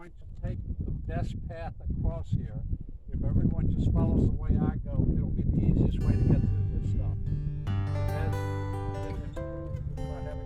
going to take the best path across here. If everyone just follows the way I go, it'll be the easiest way to get through this stuff. And if I have it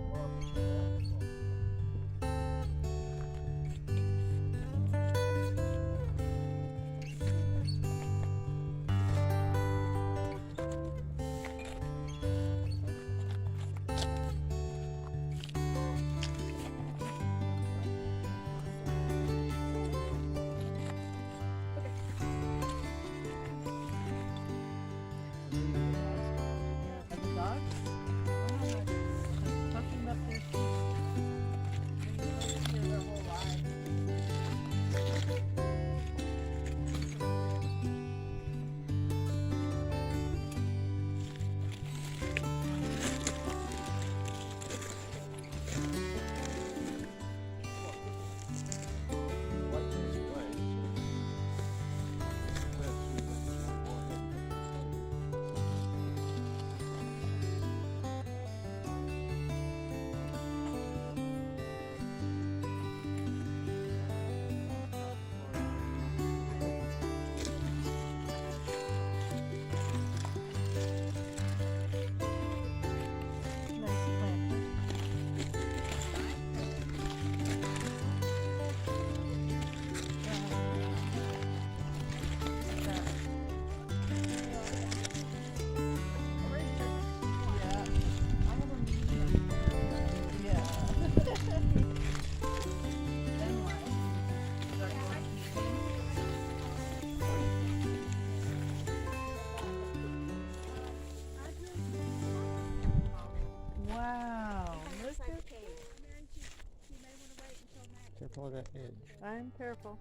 Careful of that edge. I'm careful.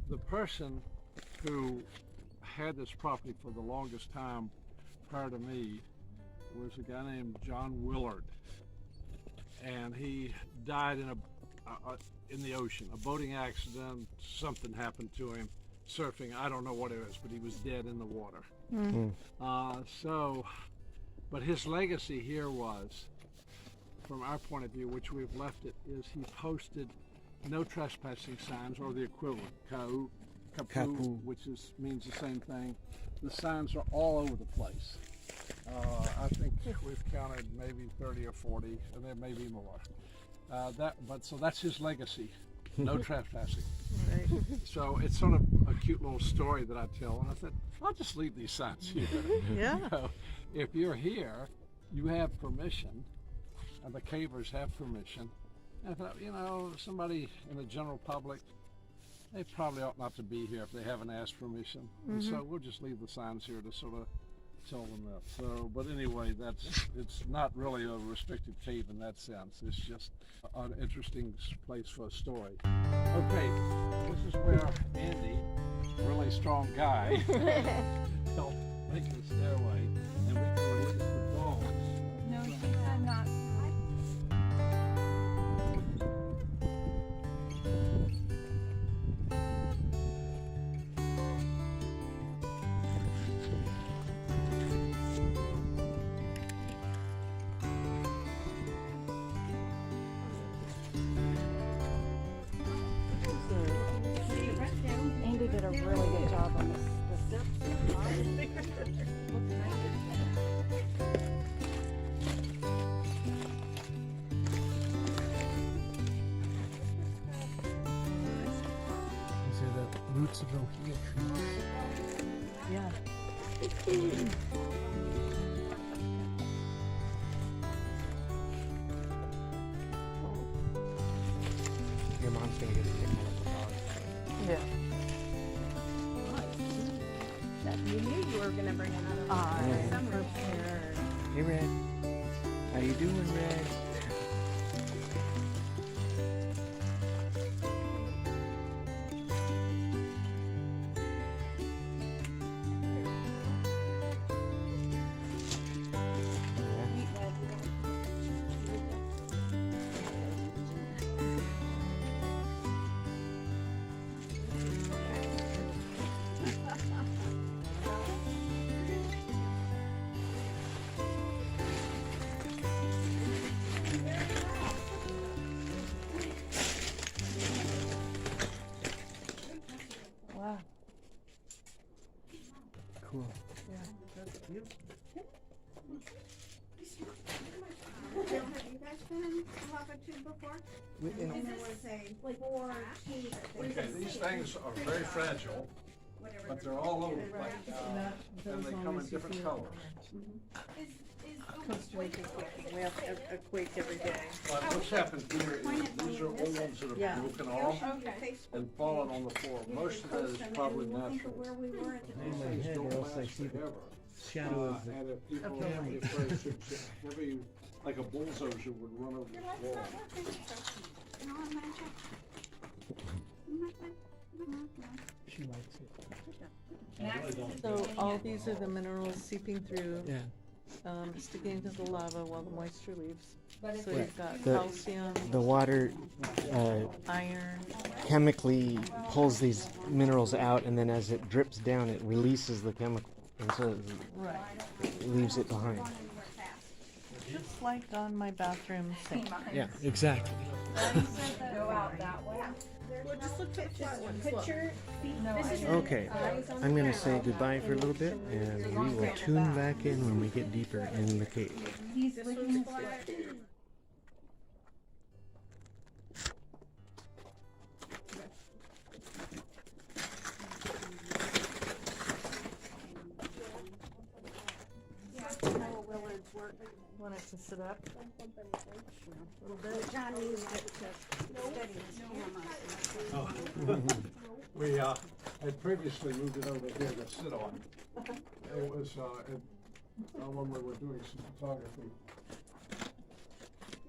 The person who had this property for the longest time prior to me was a guy named John Willard, and he died in the ocean. A boating accident, something happened to him, surfing. I don't know what it was, but he was dead in the water. But his legacy here was, from our point of view, which we've left it, is he posted no trespassing signs, or the equivalent, kapu, which means the same thing. The signs are all over the place. I think we've counted maybe 30 or 40, and there may be more. So that's his legacy, no trespassing. Right. So it's sort of a cute little story that I tell, and I said, I'll just leave these signs here. Yeah. You know, if you're here, you have permission, and the cavers have permission. And I thought, you know, somebody in the general public, they probably ought not to be here if they haven't asked permission. And so we'll just leave the signs here to sort of tell them that. So, but anyway, it's not really a restricted cave in that sense. It's just an interesting place for a story. Okay, this is where Andy, really strong guy, helped make the stairway, and we can release the dogs. No, she had not. Andy did a really good job on this. These are the roots of ohia trees. Yeah. Your mom's gonna get a kick out of the dog. Yeah. You knew you were going to bring another one. I'm Summer. prepared. Hey Red, how you doing, Red? cool. Have you guys been in a lava tube before? And there was a 4 teeth. Okay, these things are very fragile, but they're all over, like, and they come in different colors. Costa Rica quaking. We have a quake every day. But what's happened here is these are old ones that Yeah. have broken off Okay. and fallen on the floor. Most of that is probably natural. Where we were at the These my things head, don't or else I last see the forever. shadow of the And if people, Okay. if they should heavy, like a bulldozer would run over the wall. No, I'm gonna check. She likes it. So all these are the minerals seeping through, Yeah. sticking into the lava while the moisture leaves. So Right. you've got The- calcium, The water iron. chemically pulls these minerals out, and then as it drips down, it releases the chemical, and so Right. it leaves it behind. Just like on my bathroom sink. Yeah, exactly. Go out that way. Well, just look at flat ones. Put your feet. This is Okay, I'm going to say goodbye for a little bit, and we will tune back in when we get deeper in the cave. He's licking his foot. Want it to sit up? John used it to study his camera. We had previously moved it over here to sit on. It was when we were doing some photography.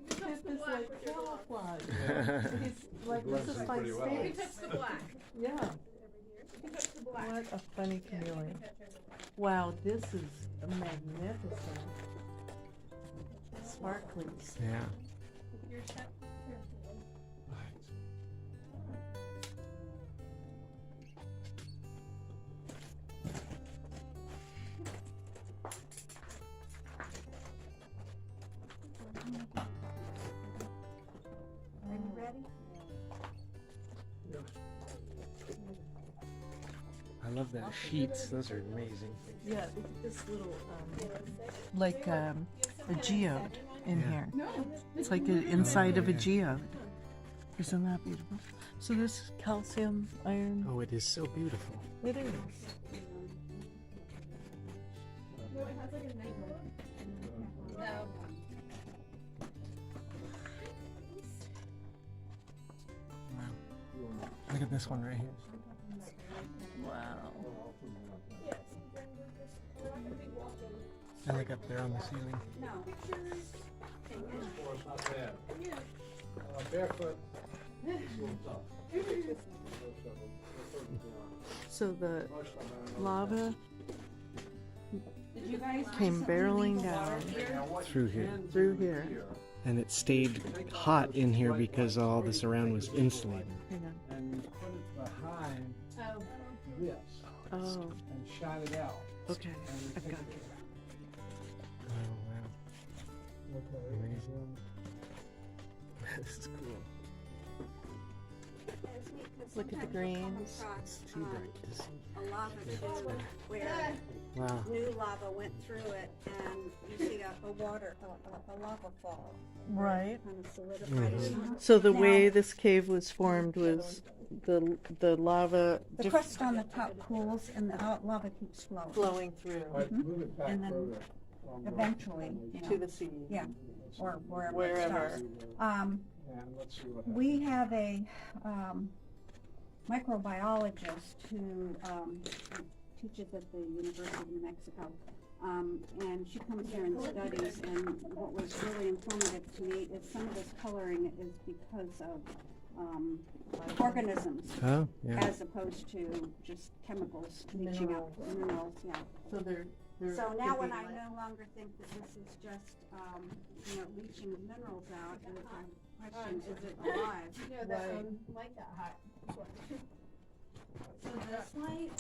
This is like camouflage. He's like, Blends this is in my pretty well. space. Touch the black. Yeah. Touch the black. What a funny chameleon. Wow, this is magnificent. Sparklies. Yeah. Your step. Are you ready? I love the sheets. Those are amazing. Yeah, look at this little, like a geode in Yeah. here. It's like the inside of a geode. Isn't that beautiful? So this is calcium, iron. Oh, it is so beautiful. It is. No. Wow. Look at this one right here. Wow. And look up there on the ceiling. No. It's not bad. Barefoot, it's a little tough. So the Most of them are- lava Did you guys came barreling down Now, what Through you here. can do through here. And it stayed hot in here because all this around was insulated. Hang on. And you put it behind Oh. this Oh, and shine it out. okay. And you I've take got it- it. Wow, Okay. Amazing. This is cool. Look at the greens. It's too bright to see. A lava tube where Wow. new lava went through it, and you see a lava fall. Right. Kind of solidified. So the way this cave was formed was the lava The crust on the top cools, and the lava keeps flowing. flowing through Right, move it back And then further from the- Eventually, you know, to the sea. yeah, or wherever. it Wherever. starts. And let's see what happens. We have a microbiologist who teaches at the University of New Mexico. And she comes here and studies, and what was really informative to me is some of this coloring is because of organisms Oh, yeah. as opposed to just chemicals leaching out minerals, yeah. So they're So could now be when I like- no longer think that this is just, leaching of minerals out, and I question, is it alive? No, that one like that hot. So this light,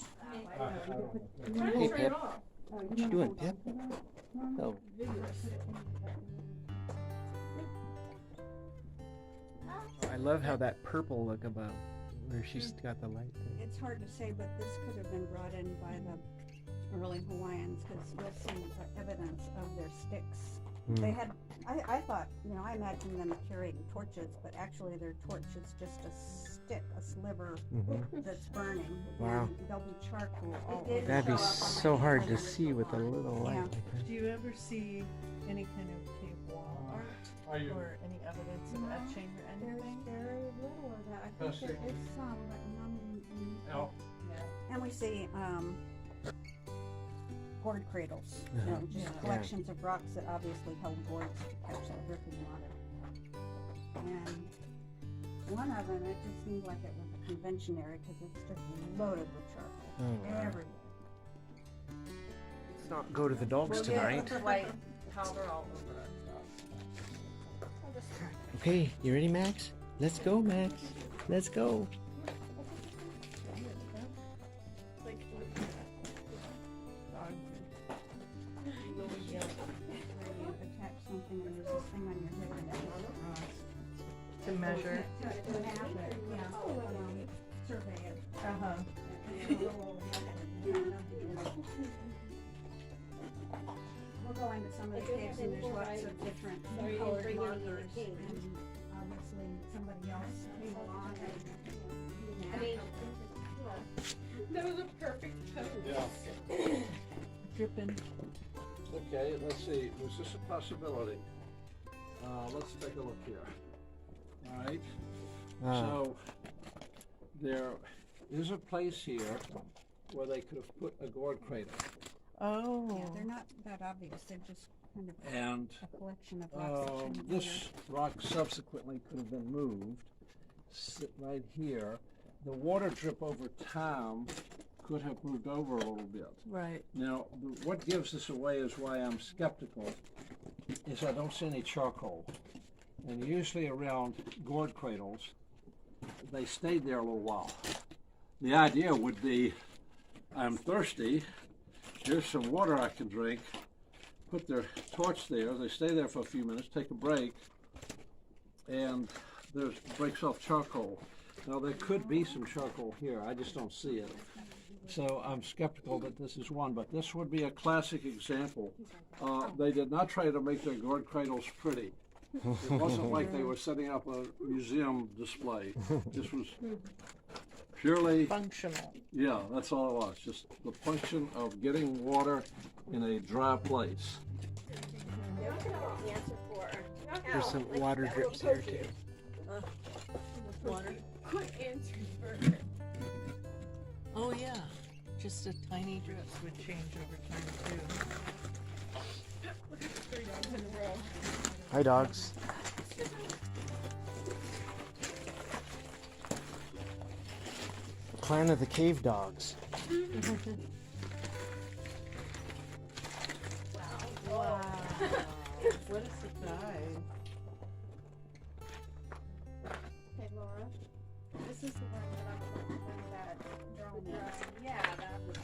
Try to Hey, turn Pip. it off. What you doing, Pip? Oh, I love how that purple look above, where she's got the light there. it's hard to say, but this could have been brought in by the early particularly Hawaiians, because you'll see evidence of their sticks. Mm. They had, I thought, I imagined them carrying torches, but actually their torch is just a stick, a sliver that's burning. Wow. And there'll be charcoal all It did over. That'd be show up on my so hard to calendar. see with a little light Yeah. like that. Do you ever see any kind of cave wall art Are you? or any evidence of etching or There's anything? very little of that. I think Let's there see. is some, but none. No. And we see gourd cradles, just Yeah. collections of rocks that obviously held gourds to catch that dripping water. And one of them, it just seemed like it was a conventionary because it's just loaded with charcoal Oh, wow. everywhere. Let's not go to the dogs tonight. White powder all over it. Okay, you ready, Max? Let's go, Max. Let's go. Where you attach something and there's this thing on your head and it goes across. To measure? To map it, yeah. Survey it. Uh-huh. We'll go into some of the caves and there's lots of different Sorry, colored bring it in the markers cave. and obviously somebody else came along and I mean, that was a perfect pose. Yeah. Dripping. Okay, let's see. Was this a possibility? Let's take a look here. All right. So there is a place here where they could have put a gourd cradle, Oh. yeah, they're not that obvious, they're just kind of and a collection of rocks that shouldn't be this rock subsequently could have been moved. Sit right here. The water drip over time could have moved over a little bit. Right. Now, what gives this away is why I'm skeptical, is I don't see any charcoal. And usually around gourd cradles, they stayed there a little while. The idea would be, I'm thirsty, here's some water I can drink, put their torch there, they stay there for a few minutes, take a break, and there's breaks off charcoal. Now there could be some charcoal here, I just don't see it. So I'm skeptical that this is one, but this would be a classic example. They did not try to make their gourd cradles pretty. It wasn't like they were setting up a museum display. This was purely, Functional. yeah, that's all it was. Just the function of getting water in a dry place. You're not gonna want the answer for. There's some water drips here too. Water. Quick answers for. Oh, yeah. Just a tiny drips would change over time, too. Look at the 3 dogs in a row. Hi, dogs. Clan of the Cave Dogs. Wow. What a surprise. Hey, Laura. This is the one that I'm looking for that drawing in. Yeah, that was.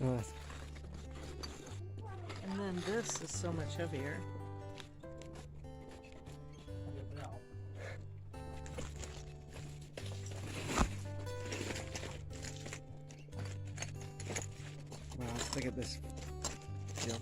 Oh, that's- And then this is so much heavier. Wow, let's look at this. Jill.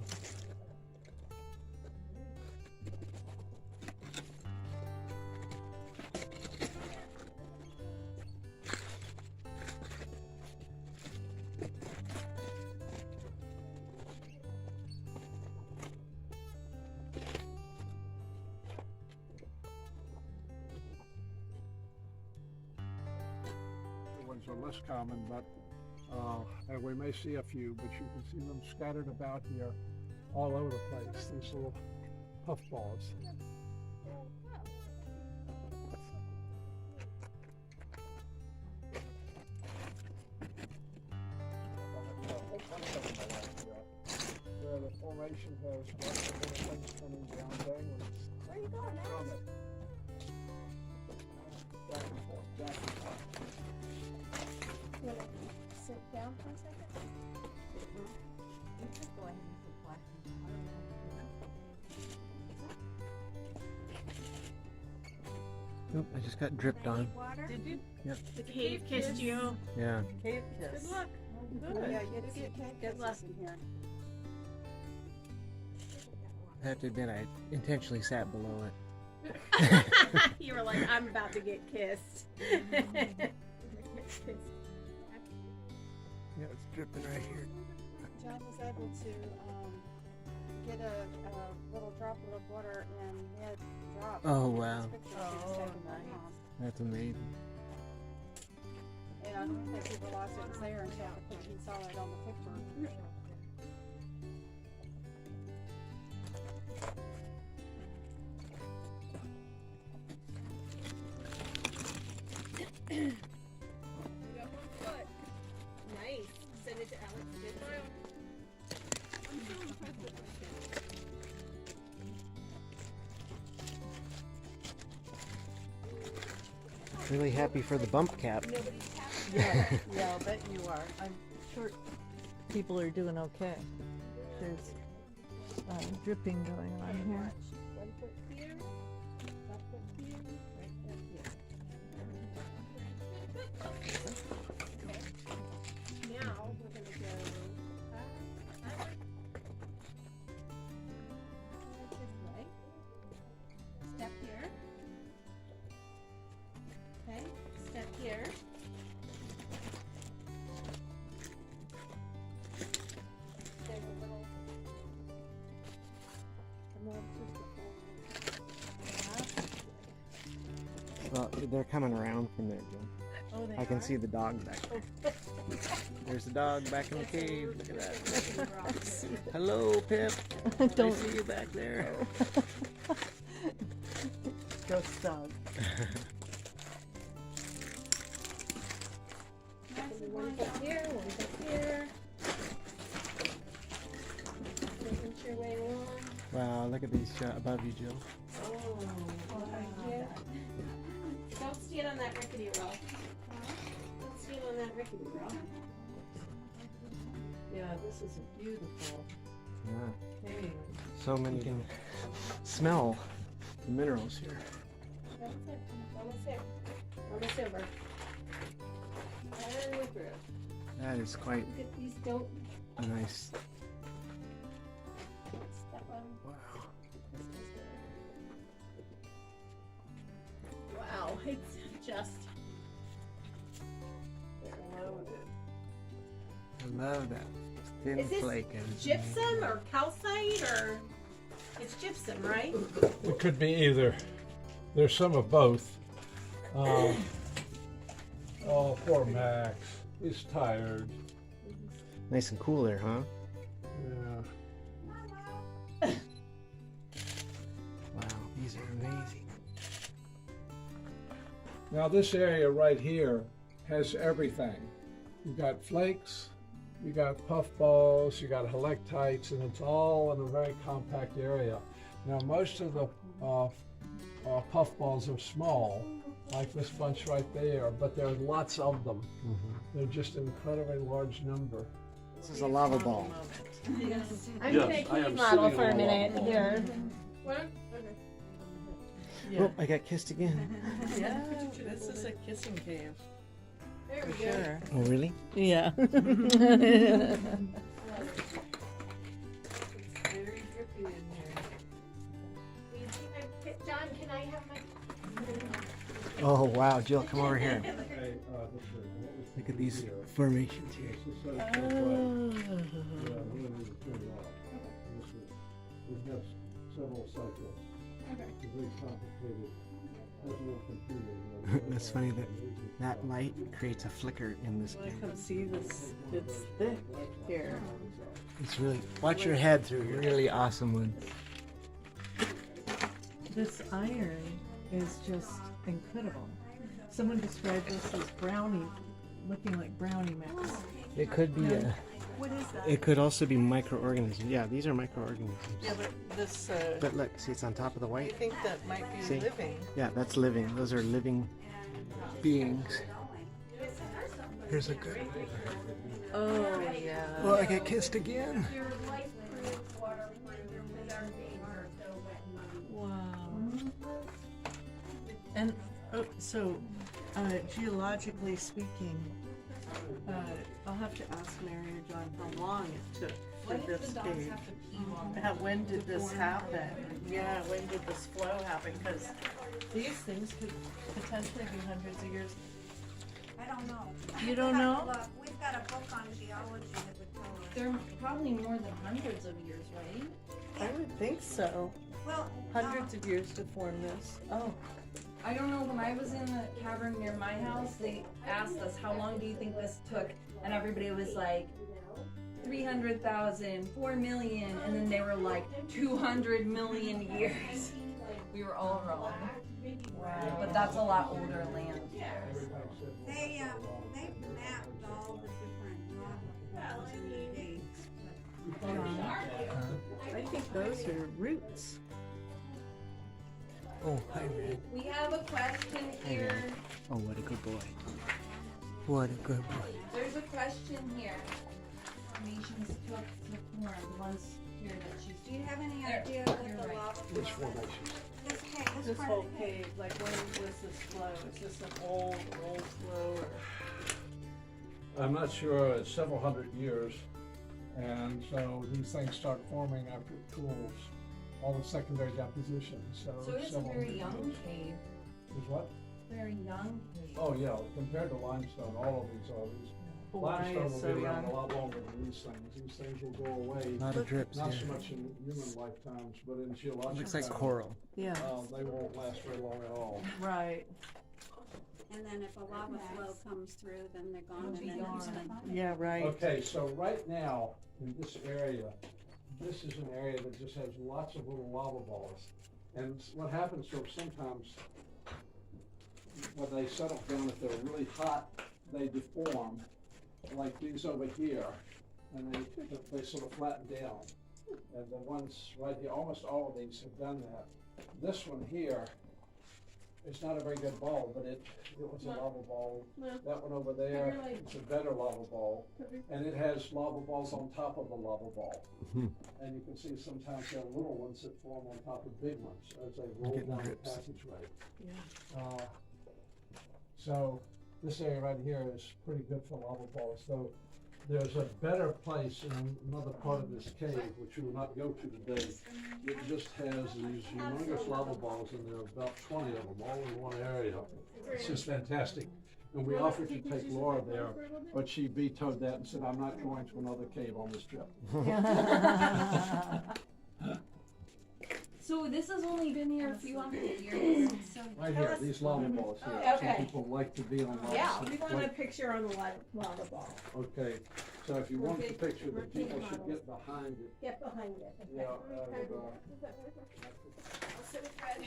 The ones are less common, but and we may see a few, but you can see them scattered about here all over the place, these little puffballs. Where the formation has lots of little things coming down dangling. Where are you going now? From it. Back and forth, back and forth. You wanna sit down for a second? You could go ahead and put black and white. Oop, I just got dripped on. Did you? The cave kissed you. Yeah. Cave kiss. Good luck. Yeah, it's Good luck. in here. I have to admit, I intentionally sat below it. You were like, I'm about to get kissed. Yeah, it's dripping right here. John was able to get a little droplet of water and had dropped. Oh, wow. Oh, nice. That's amazing. And I don't think he realized it was there until he saw it on the picture. Nice. Send it to Alex. Really happy for the bump cap. Yeah, yeah, I'll bet you are. I'm sure people are doing okay. There's dripping going on here. 1 foot here, 1 foot here, right there, here. Now we're going to go this way. Step here. Okay, step here. There's a little. And then just a Well, they're coming around from there, Jill. Oh, they I can are? see the dog back there. There's the dog back in the cave. Look at that. Hello, Pip. Don't I see you back there. ghost dog. One foot here, 1 foot here. Making your way along. Wow, look at these shot above you, Jill. Don't stand on that rickety rock. Don't stand on that rickety rock. Yeah, this is a beautiful Yeah. cave. So many. You can smell the minerals here. That's it. Almost there. Almost over. And we're through. That is quite Look at these goat. a nice. That one. Wow. Wow, it's just Loaded. I love that thin Is this flake. And gypsum or calcite or it's gypsum, right? It could be either. There's some of both. Oh, poor Max. He's tired. Nice and cool there, huh? Yeah. Wow, these are amazing. Now this area right here has everything. You got flakes, you got puffballs, you got helictites, and it's all in a very compact area. Now most of the puffballs are small, like this bunch right there, but there are lots of them. They're just an incredibly large number. This is a lava ball. I'm Yes, gonna I keep am model sitting for on a a minute lava here. Yeah. Oh, I got kissed again. Yeah, this is a kissing cave. There For we go. sure. Oh, really? Yeah. It's very drippy in here. John, can I have my? Oh, wow, Jill, come over here. Look at these formations here. We have several cycles. It's very complicated. That's funny that that light creates a flicker in this I cave. can see this. It's thick here. It's really, watch your head through really awesome ones. This iron is just incredible. Someone described this as brownie, looking like brownie mix. It could be a, What is that? it could also be microorganisms. Yeah, these are microorganisms. Yeah, but this, But look, see it's on top of the I white? think that might be See? living. Yeah, that's living. Those are living beings. Here's a good. Oh, yeah. Oh, I got kissed again. Wow. And So, geologically speaking, I'll have to ask Mary or John how long it took for this cave. When did this happen? Yeah, when did this flow happen? Because these things could potentially be hundreds of years. I don't know. You don't know? Look, we've got a book on geology that would tell us. They're probably more than hundreds of years, right? I would think so. Well, Hundreds of years to form this. Oh, I don't know, when I was in the cavern near my house, they asked us, how long do you think this took? And everybody was like, 300,000, 4 million, and then they were like, 200 million years. We were all wrong. Wow. But that's a lot older land. they mapped all the different lava flows in the dates. I think those are roots. Oh, hi, Red. We have a question here. Oh, what a good boy. What a good boy. There's a question here. Formations took to form, the ones here that she's. Do you have any There, idea what you're the right. lava Which flow? formation? This cave, this This part whole of the cave. cave, like when was this flow? Is this an old flow or? I'm not sure, it's several hundred years. And so these things start forming after it cools, all the secondary depositions, so. So it's a several very hundred young years. cave. Is what? Very young cave. Oh, yeah, compared to limestone, all of these are. Why Limestone is will so be around young? a lot longer than these things. These things will go away, A lot of drips not so here. much in human lifetimes, but in geologic Looks like times, coral. Yeah. They won't last very long at all. Right. And then if a lava flow comes through, then they're gone They'll in be an gone. instant. Yeah, right. Okay, so right now, in this area, this is an area that just has lots of little lava balls. And what happens to them sometimes, when they settle down, if they're really hot, they deform, like these over here, and they sort of flatten down. And the ones right here, almost all of these have done that. This one here is not a very good ball, but it was a lava ball. That one over there, it's a better lava ball. And it has lava balls on top of the lava ball. And you can see sometimes there are little ones that form on top of big ones as they roll Getting down the drips. passageway. Yeah. So this area right here is pretty good for lava balls, though there's a better place in another part of this cave, which we will not go to today. It just has these humongous lava balls, and there are about 20 of them all in one area. It's just fantastic. And we offered to take Laura there, but she vetoed that and said, I'm not going to another cave on this trip. So this has only been here a few hundred years. So Right tell here, us- these lava balls here. Okay. Some people like to be on lava. Yeah, we sets. want a picture on the lava ball. Okay, so if you We're want the big- picture, the we're big people should models. get behind it. Get behind it. Yeah, I'll sit with Fred.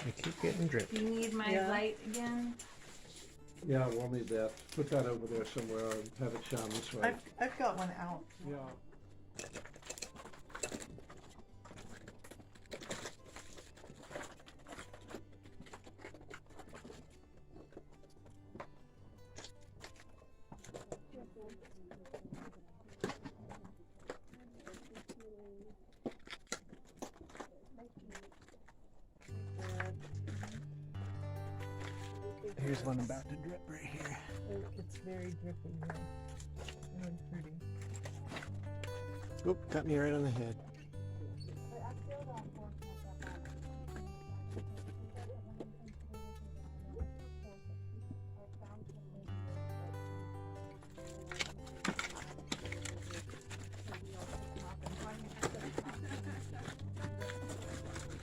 I keep getting dripped. Do you need my Yeah. light again? yeah, we'll need that. Put that over there somewhere and have it shine this way. I've got one out. Yeah. Here's one about to drip right here. It's very drippy here. Really pretty. Oop, got me right on the head.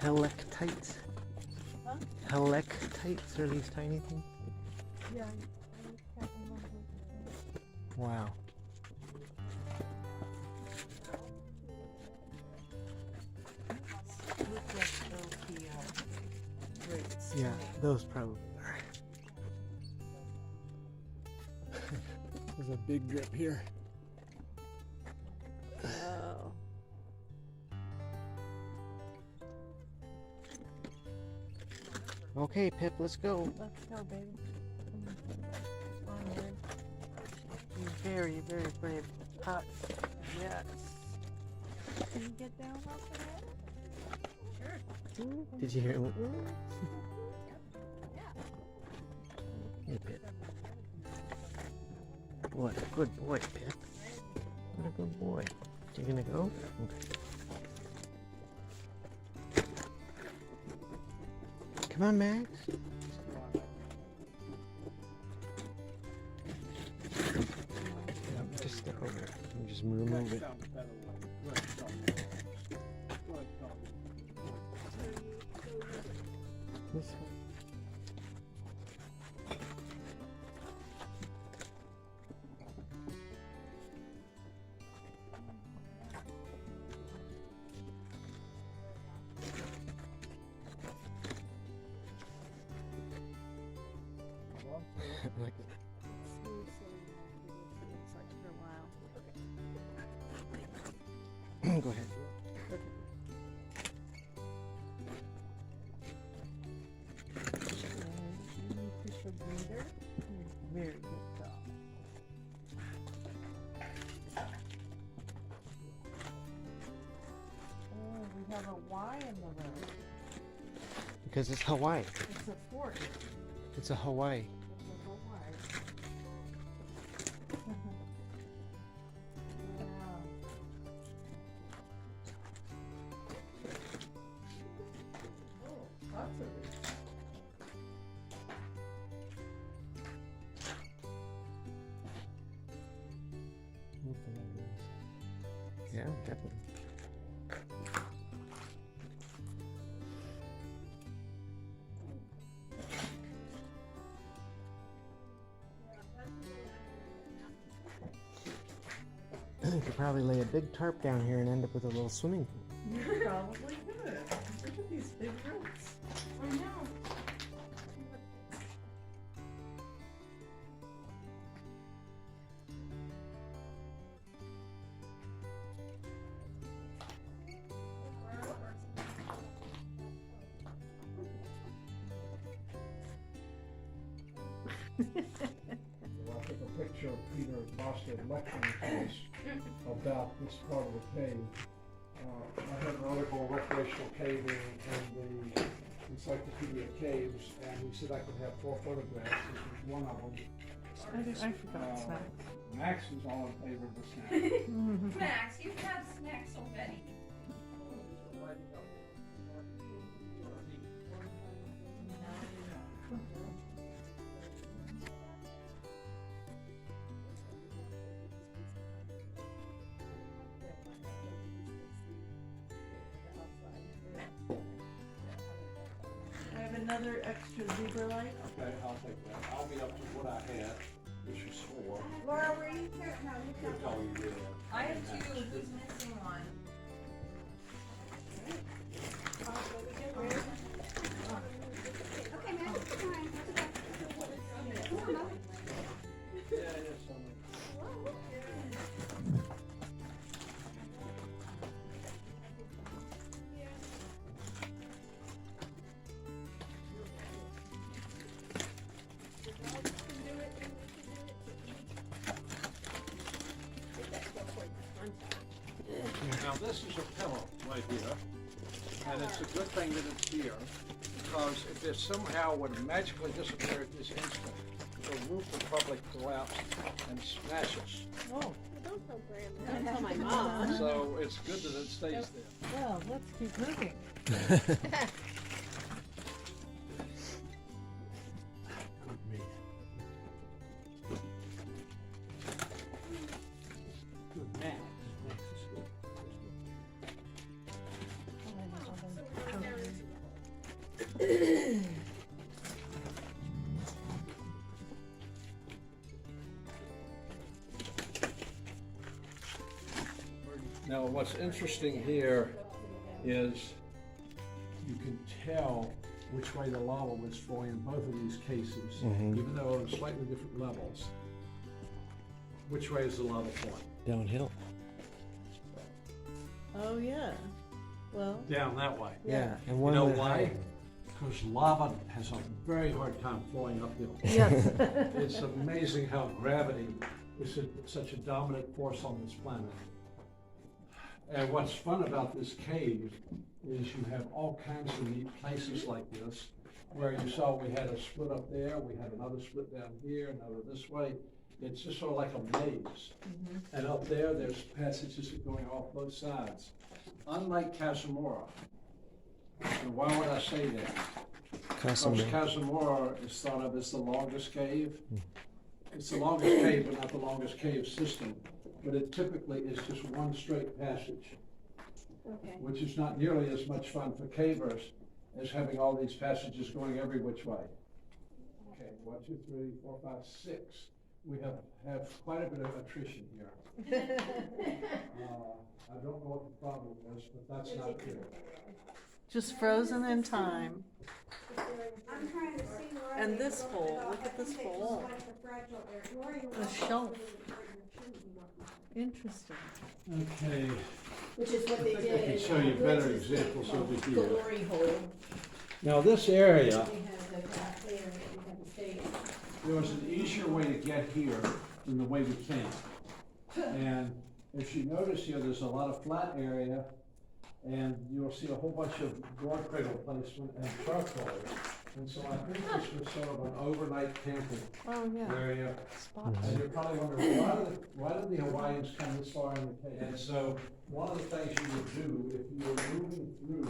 Helictites. Huh? Helictites are these tiny things? Yeah. Wow. Look like LP roots. Yeah, those probably are. There's a big drip here. Oh. Okay, Pip, let's go. Let's go, baby. Onward. You're very, very brave. Up. Yes. Can you get down off of that? Did you hear it? What a good boy, Pip. What a good boy. You gonna go? Okay. Come on, Max. Just step over it and just remove it. This one. Like go ahead. Push a breather. Very good job. Oh, we have a Y in the road. Because it's Hawaii. It's a fort. It's a Hawaii. It's a Hawaii. Wow. Oh, lots of it. Yeah, definitely. You could probably lay a big tarp down here and end up with a little swimming pool. You probably could. Look at these big roots. I know. I took a picture of Peter Boston lecturing to us about this part of the cave. I had an article on recreational caving in the Encyclopedia of Caves, and he said I could have 4 photographs. This was one of them. I forgot snacks. Max is all in favor of the snack. Max, you have snacks already. I have another extra zebra light. Okay, I'll take that. I'll be up to what I had, which is 4. Laura, were you here? No, you Good call you did. I have 2. Who's missing one? Okay, man, come on. Yeah, yes, I'm Now this is a pillow right here, and it's a good thing that it's here, because if it somehow would magically disappear at this instant, the roof would probably collapse and smash us. Oh, Don't tell Grandma. Don't tell my mom. So it's good that it stays there. well, let's keep moving. Good man. Now, what's interesting here is you can tell which way the lava was flowing in both of these cases, even though at slightly different levels. Which way is the lava flowing? Downhill. Oh, yeah. Well, Down that way. yeah. And You one know went why? higher. Because lava has a very hard time flowing uphill. Yes. It's amazing how gravity is such a dominant force on this planet. And what's fun about this cave is you have all kinds of neat places like this, where you saw we had a split up there, we had another split down here, another this way. It's just sort of like a maze. And up there, there's passages going off both sides. Unlike Casamora. And why would I say that? Because Casamora is thought of as the longest cave. It's the longest cave, but not the longest cave system. But it typically is just one straight passage, Okay. which is not nearly as much fun for cavers as having all these passages going every which way. Okay, 1, 2, 3, 4, 5, 6. We have quite a bit of attrition here. I don't know what the problem is, but that's not good. Just frozen in time. I'm trying to see where. And this hole, look at this hole. The shelf. Interesting. Okay, Which is what I they think I did. can in show you Woods better is examples called over here. Glory hole. now this area, We have the graph there, we have the state. there was an easier way to get here than the way we came. And if you notice here, there's a lot of flat area, and you'll see a whole bunch of guard cradle placement and charcoal. And so I think this was sort of an overnight camping Oh, yeah. area. Spots. And you're probably wondering, why did the Hawaiians come this far in the cave? And so, one of the things you would do, if you were moving through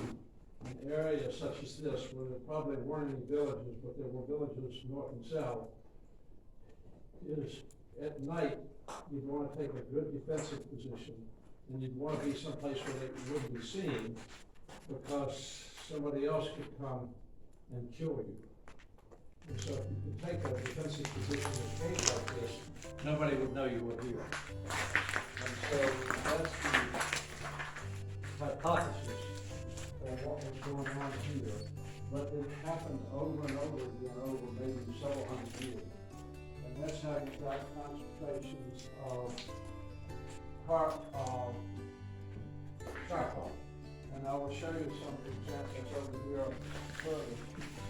an area such as this, where there probably weren't any villages, but there were villages north and south, is at night, you'd want to take a good defensive position, and you'd want to be someplace where they wouldn't be seen, because somebody else could come and kill you. And so if you could take a defensive position in a cave like this, nobody would know you were here. And so that's the hypothesis of what was going on here. But it happened over and over again over maybe several hundred years. And that's how you got concentrations of charcoal. And I will show you some examples over here further.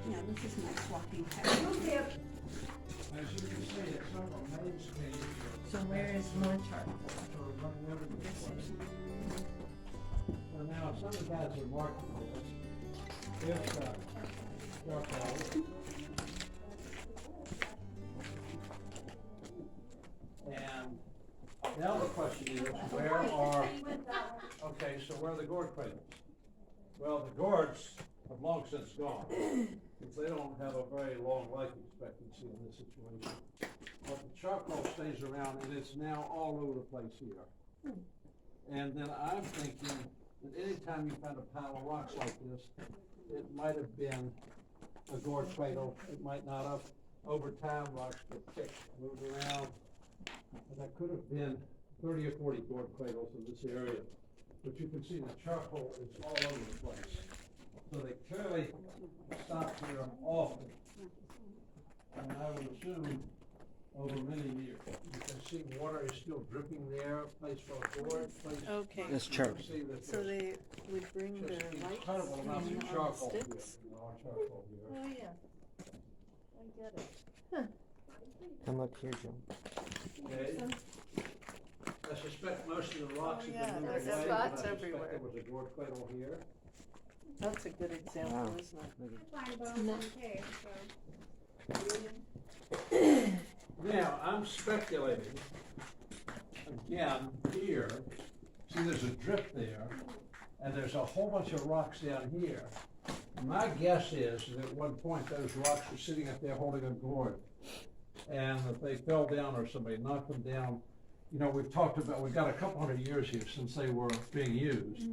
Yeah, this is nice walking path. As you can see, it's sort of a maze cave. So where is more charcoal? Sort of running over the place. And now, some of the guys are marking this. Here's charcoal. And now the question is, where are, okay, so where are the gourd cradles? Well, the gourds have long since gone, because they don't have a very long life expectancy in this situation. But the charcoal stays around, and it's now all over the place here. And then I'm thinking that anytime you find a pile of rocks like this, it might have been a gourd cradle, it might not have. Over time, rocks get kicked, moved around, and that could have been 30 or 40 gourd cradles in this area. But you can see the charcoal is all over the place. So they clearly stopped here often. And I would assume over many years. You can see water is still dripping there, place for a gourd, place. Okay. That's You charcoal. can see that So there's they would bring just their lights incredible amounts on of the charcoal here, sticks. charcoal here. Oh, yeah. I get it. Come up here, Joe. Okay. I suspect most of the rocks Oh, have yeah, been moved there's away, but spots I suspect everywhere. there was a gourd cradle here. That's a good example, Wow. isn't it? Find bones in the cave, Now, I'm speculating, again, here, see there's a drip there, and there's a whole bunch of rocks down here. My guess is that at one point those rocks were sitting up there holding a gourd, and if they fell down or somebody knocked them down, you know, we've got a couple hundred years here since they were being used.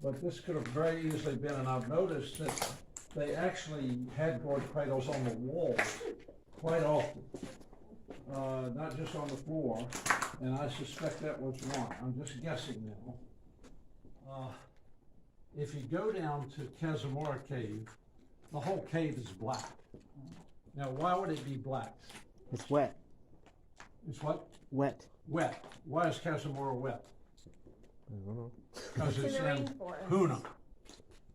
But this could have very easily been, and I've noticed that they actually had gourd cradles on the walls quite often, not just on the floor, and I suspect that was one. I'm just guessing now. If you go down to Casamora Cave, the whole cave is black. Now, why would it be black? It's wet. It's what? Wet. Wet. Why is Casamora wet? I don't know. Because it's in Puna.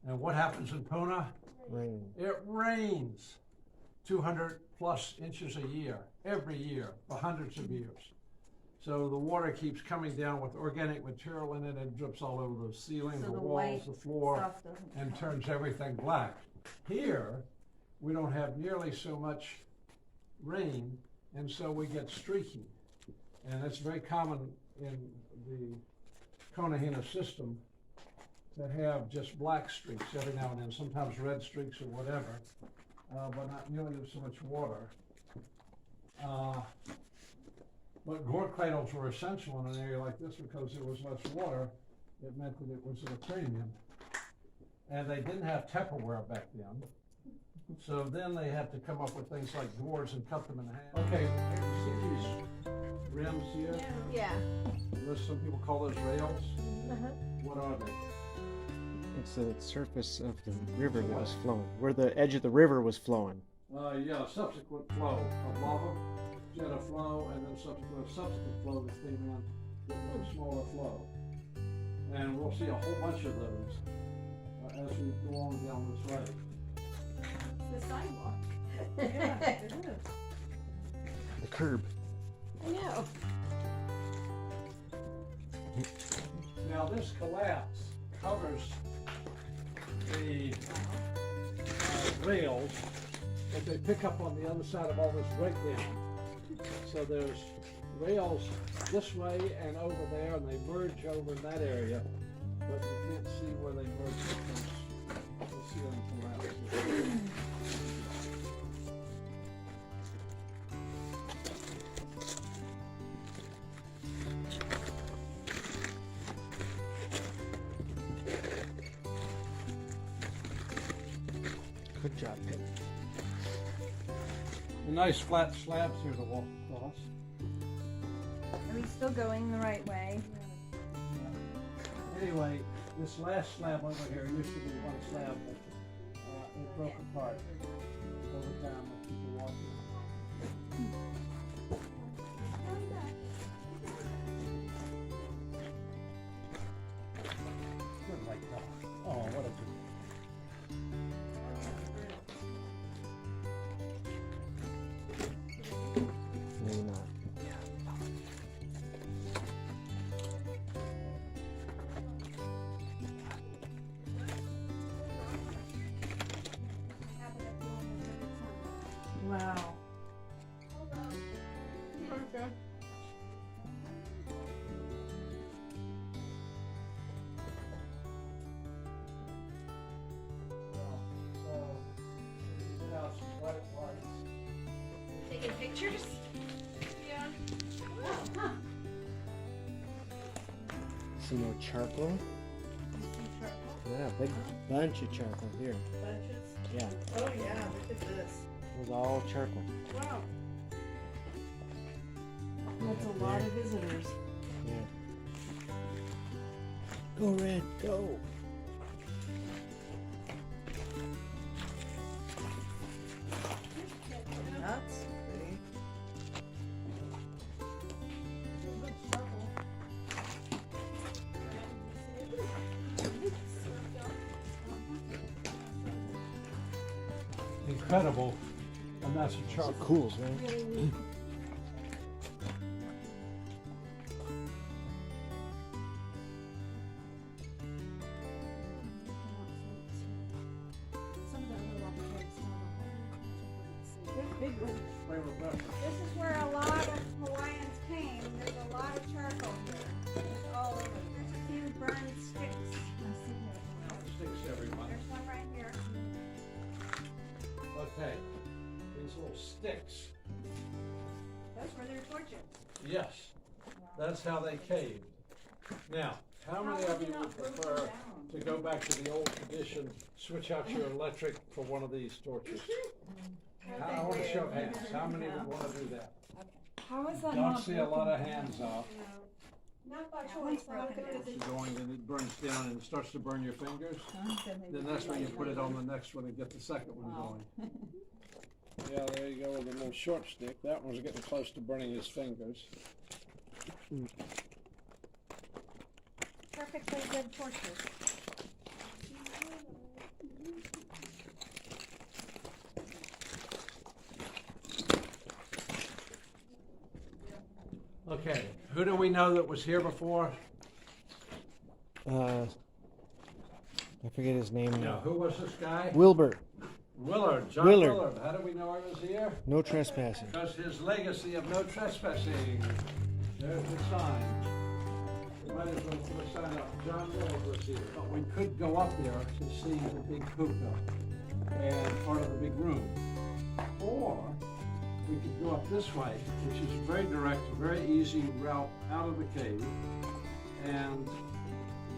And what happens in Puna? Rain. It rains 200 plus inches a year, every year, for hundreds of years. So the water keeps coming down with organic material in it and drips all over the ceiling, So the the walls, white the floor, Stuff doesn't and count. turns everything black. Here, we don't have nearly so much rain, and so we get streaky. And it's very common in the Kanohina system to have just black streaks every now and then, sometimes red streaks or whatever, but not nearly so much water. But gourd cradles were essential in an area like this because there was less water. It meant that it was at a premium. And they didn't have Tupperware back then. So then they had to come up with things like gourds and cut them in half. Okay, see these rims here? Yeah. Some people call those rails. Uh-huh. What are they? It's the surface of the river that was flowing, where the edge of the river was flowing. Yeah, subsequent flow of lava, jet of flow, and then subsequent flow that came in with a smaller flow. And we'll see a whole bunch of those as we go on down this road. The sidewalk. Yeah, it is. The curb. I know. Now this collapse covers the rails that they pick up on the other side of all this breakdown. So there's rails this way and over there, and they merge over in that area, but you can't see where they merge because we'll see them collapse. Good job, Pip. Nice flat slabs here to walk across. Are we still going the right way? Anyway, this last slab over here used to be one slab, but it broke apart over time with people walking. Good like that. Oh, what a good. Maybe not. Wow. Taking pictures? Yeah. Some more charcoal. Yeah, big bunch of charcoal here. Bunches? Yeah, Oh yeah, look at this. it was all charcoal. Wow. That's a lot of visitors. Yeah. Go Red, go! That's pretty. Incredible amounts of charcoal. Cool, right? This is where a lot of Hawaiians came. There's a lot of charcoal here. It's all over. There's a few burned sticks. Sticks everyone. There's one right here. Okay, these little sticks. Those were their torches. Yes, that's how they caved. Now, how many of you would prefer to go back to the old tradition, switch out your electric for one of these torches? I want to show of hands. How many would want to do that? How is that Don't not see a lot of hands up. Not by choice, but I'm gonna do It's going and it burns down and it starts to burn your fingers. Then that's when you put it on the next one and get the second one going. Yeah, there you go with a little short stick. That one's getting close to burning his fingers. Perfectly good torches. Okay, who do we know that was here before? I forget his name No, now. who was this guy? Wilbur. Willard, John Willard. Willard. How do we know he was here? No trespassing. Because his legacy of no trespassing. There's the sign. We might as well put a sign up. John Mills was here. But we could go up there to see the big puka and part of the big room. Or we could go up this way, which is very direct, very easy route out of the cave. And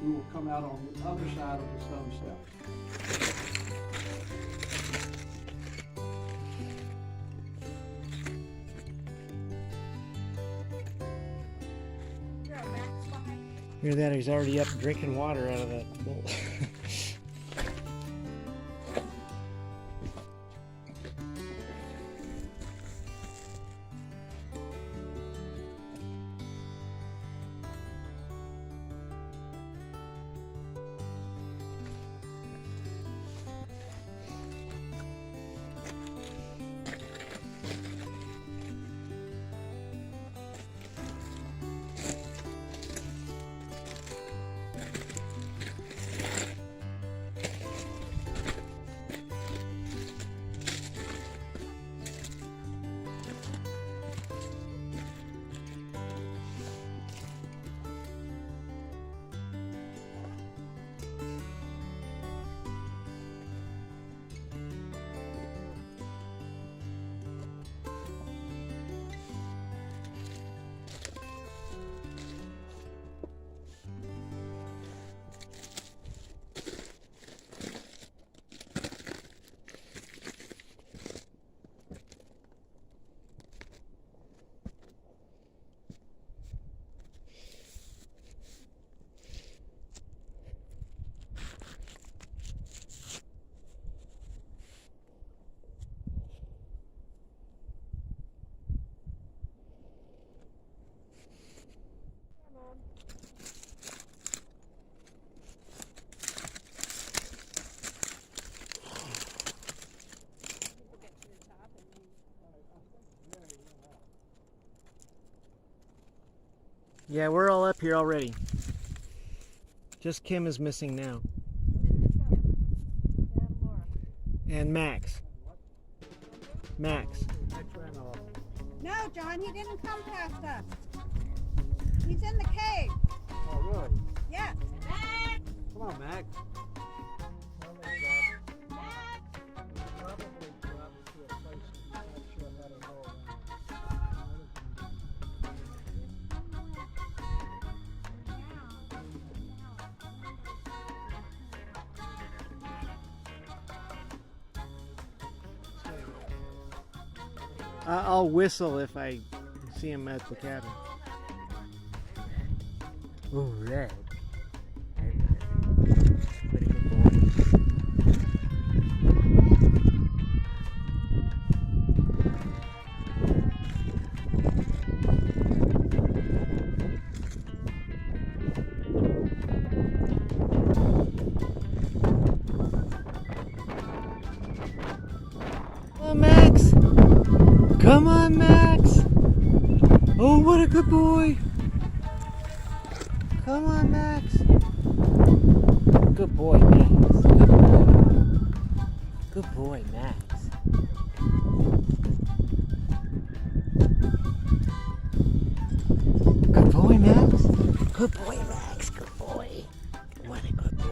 we will come out on the other side of the stone steps. Hear that? He's already up drinking water out of that bowl. Yeah, we're all up here already. Just Kim is missing now. And Max. Max. No, John, he didn't come past us. He's in the cave. Oh, really? Yes. Come on, Max. I'll whistle if I see him at the cabin. Oh, red. Pretty good boy. Oh, Max! Come on, Max! Oh, what a good boy! Come on, Max! Good boy, Max. Good boy. Good boy, Max. Good boy, Max. Good boy, Max. Good boy. What a good boy.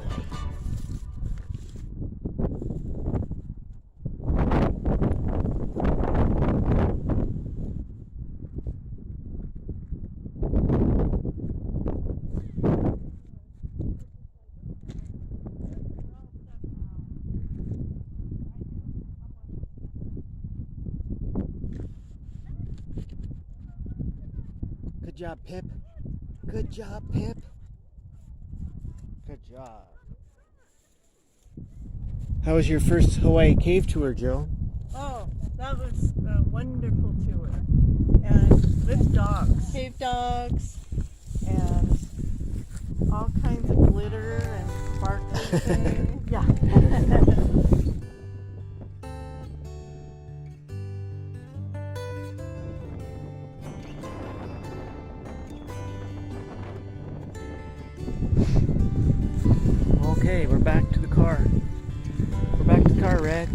Good job, Pip. Good job, Pip. Good job. How was your first Hawaii cave tour, Joe? Oh, that was a wonderful tour. And with dogs. Cave dogs. And all kinds of glitter and sparkly things. Yeah. Okay, we're back to the car. We're back to the car, Red.